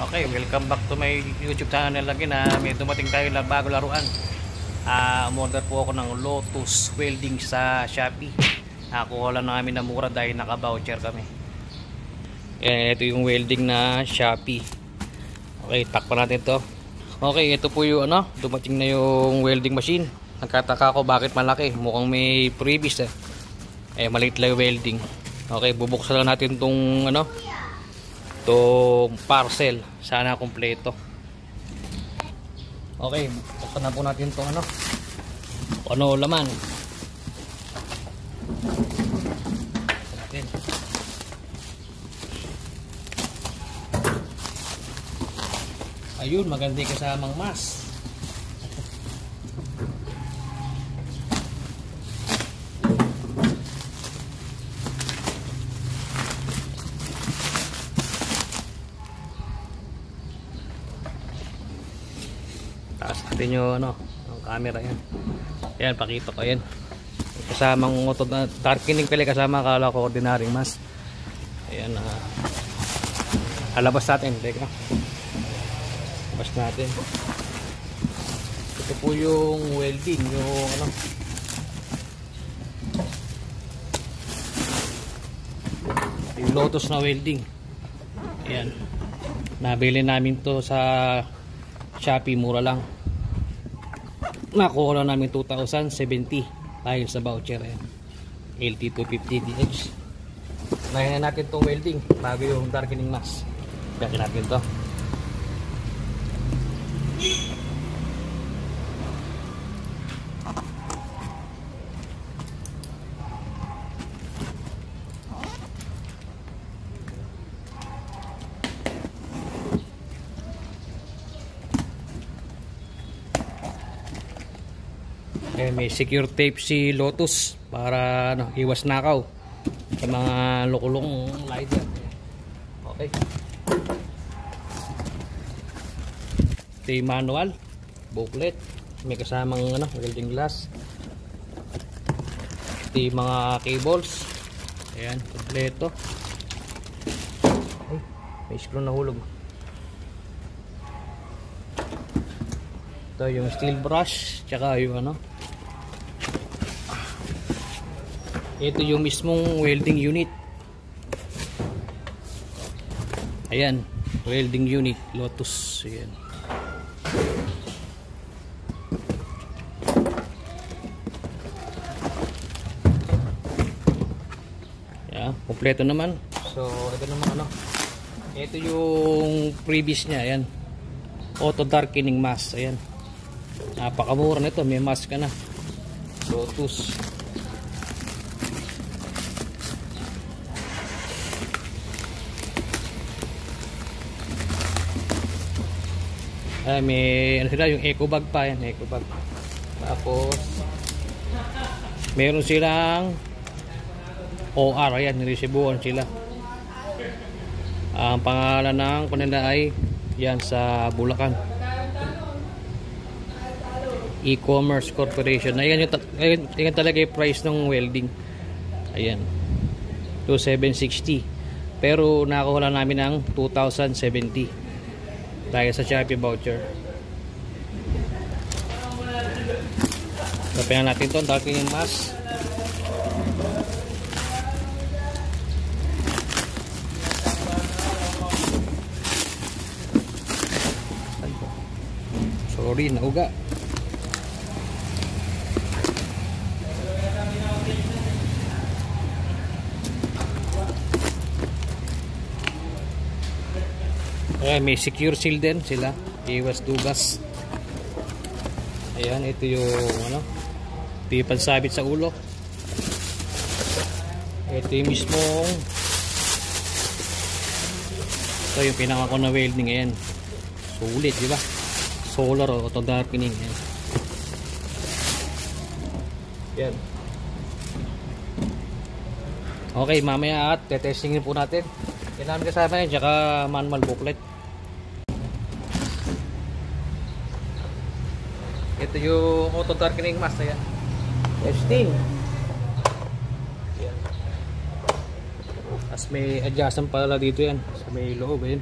Okay, welcome back to my YouTube channel lagi na may dumating tayo na bago laruan. Umorder po ako ng Lotus welding sa Shopee. Nakuha lang namin na mura dahil naka-voucher kami. Ito yung welding na Shopee. Okay, takpan natin to. Okay, ito po yung dumating na yung welding machine. Nagkataka ako bakit malaki. Mukhang may previous maliit lang yung welding. Okay, bubuksan lang natin tong itong parcel, sana kompleto. Okay, buksan na po natin itong ano laman natin. Ayun, maganda kasamang mas. Taas natin yung ang camera yan. Ayan, pakita ko yan. Kasamang darkening pala, kasama akala ko ordinaryong mas. Ayan, alabas natin. Teka, alabas natin. Ito po yung welding, yung yung Lotus na welding. Ayan, nabili namin to sa Shopee, mura lang. Nakuha lang namin 2,070 dahil sa voucher. LT250DH. Layan na natin itong welding bago yung darkening mask. Bakin natin to. May secure tape si Lotus para iwas nakaw sa mga lukulong lighter. Okay. Ito yung manual, booklet, may kasamang welding glass. Ito yung mga cables. Ayan, kompleto. Ay, may screw na hulog. Ito yung steel brush, tsaka yung ito yung mismong welding unit. Ayan, welding unit Lotus. Ayan. Ayan, kompleto naman. So, ito naman ito yung previous niya. Ayan, auto darkening mask. Ayan, napakamura nito, may mask ka na. Lotus. May sila yung eco bag pa, yan, eco bag. Tapos meron silang OR, ayan, niresibuhan sila. Ang pangalan ng kanila ay yan sa Bulacan, E-commerce Corporation. Ayan yung talaga yung price ng welding. Ayan, 2,760, pero nakuha lang namin ng 2,070 dahil sa Shopee voucher. Tapayan natin ito, darkening yung mask. Sorry, nauga. May secure seal din sila, iwas dugas. Ayan, ito yung ito yung pansabit sa ulo. Ito yung mismong ito yung pinaka ko na welding. Ayan, sulit, diba? Solar auto darkening. Ayan. Yan. Okay, mamaya at tetestingin po natin. Kailangan kasama yan, tsaka manual booklet. Ito yung auto darkening mask. Ayan, testing. Ayan. Tapos may adjustment pala dito yan sa may loob. Ayan.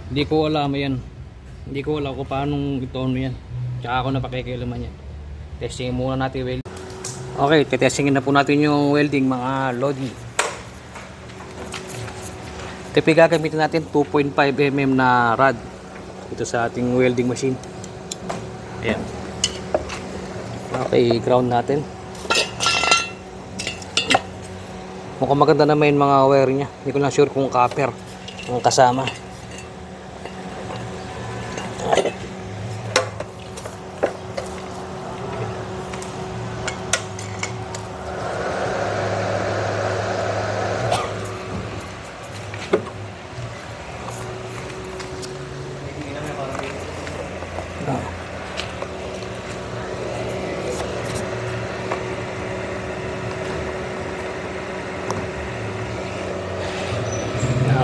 Hindi ko alam yan. Hindi ko alam kung paano ito ano yan. Tsaka ako napakikialaman yan. Testing muna natin welding. Okay, tetestingin na po natin yung welding mga lodi. Ito gagamitin natin 2.5 mm na rod ito sa ating welding machine. Ayan. Okay, ground natin. Mukhang maganda naman yung mga wire nya. Hindi ko lang sure kung copper ang kasama.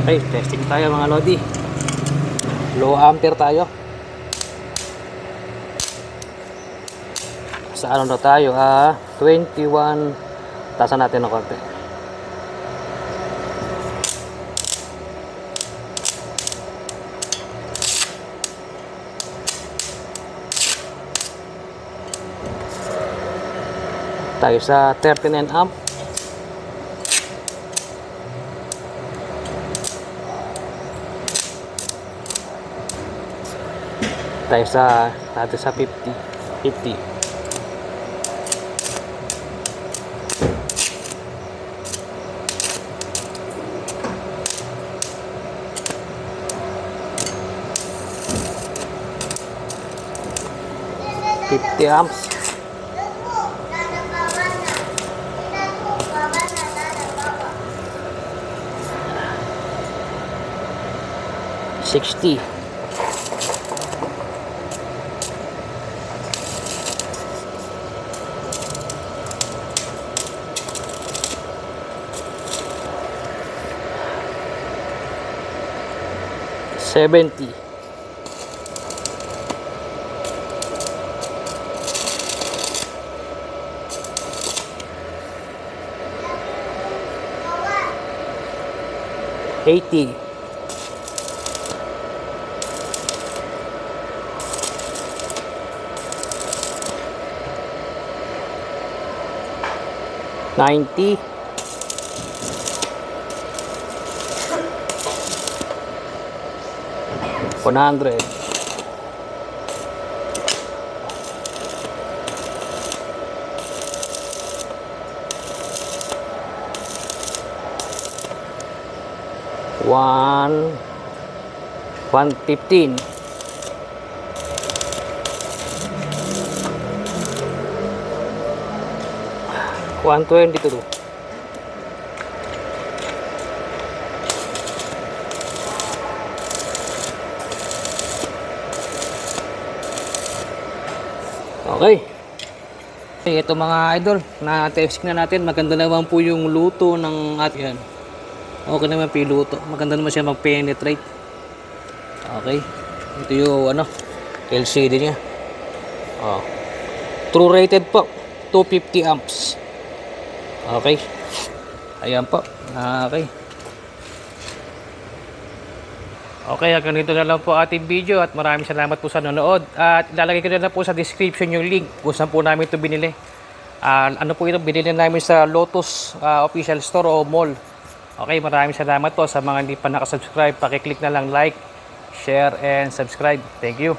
Okay, testing tayo mga lodi. Low ampere tayo. Sa ano na tayo? 21. Tasan natin ng konti. Tayo sa 39 amp. Tayo sa 50. 50. Amps. $60. $70. $80. $90. $100. $115. $122. Okay. Ito mga idol, na-testing na natin. Maganda naman po yung luto ng atin. Okay naman po yung luto. Maganda naman siya mag-penetrate. Okay. Ito yung LCD niya. True rated po. 250 amps. Okay. Ayan po. Okay. Okay, hanggang dito na lang po ating video at maraming salamat po sa nanonood. At ilalagay ko na lang po sa description yung link kung saan po namin ito binili. Ano po ito, binili namin sa Lotus official store o mall. Okay, maraming salamat po sa mga hindi pa nakasubscribe. Pakiclick na lang like, share, and subscribe. Thank you.